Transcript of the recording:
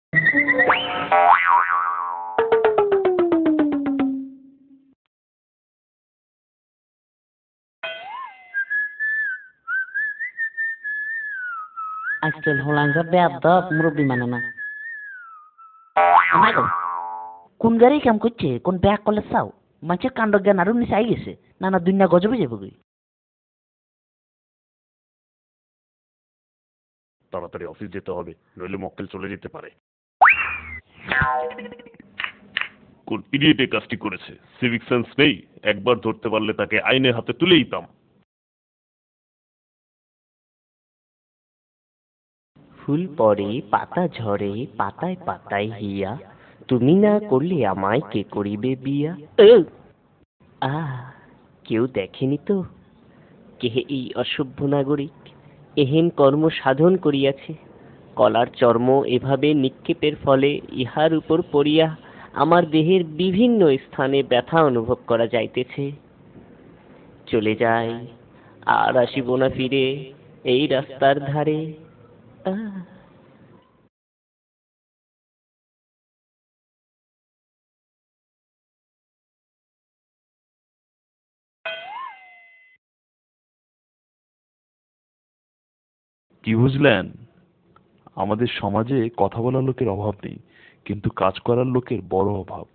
আজকাল হলাম যে বেয়াদব মুরব্বী মানে না। আমাগো কোন গাড়ি কাম করছে, কোন ব্যাগ কলে চাও মানুষের কাণ্ড জ্ঞান আরো নিচে আই গেছে, নানা দুনিয়া গজবে যাবো গই। তাড়াতাড়ি অফিস যেতে হবে, নইলে মক্কেল চলে যেতে পারে। কোন ইডিয়েট এই কাজটি করেছে? সিভিক সেন্স নেই? একবার ধরতে পারলে তাকে আইনের হাতে তুলে দিতাম। ফুল পড়ে পাতা ঝরে পাতায় পাতায় হিয়া, তুমি না করলে আমায় কে করিবে বিয়া। আহ, কেউ দেখেনি তো কে এই অসভ্য নাগরিক এহেন কর্ম সাধন করিয়াছে। কলার চর্ম এভাবে নিক্ষেপের ফলে ইহার উপর পড়িয়া আমার দেহের বিভিন্ন স্থানে ব্যথা অনুভব করা যাইতেছে। চলে যাই, আর আসিব না ফিরে এই রাস্তার ধারে। আহ, কি বুঝলেন? আমাদের সমাজে কথা বলার লোকের অভাব নেই, কিন্তু কাজ করার লোকের বড় অভাব।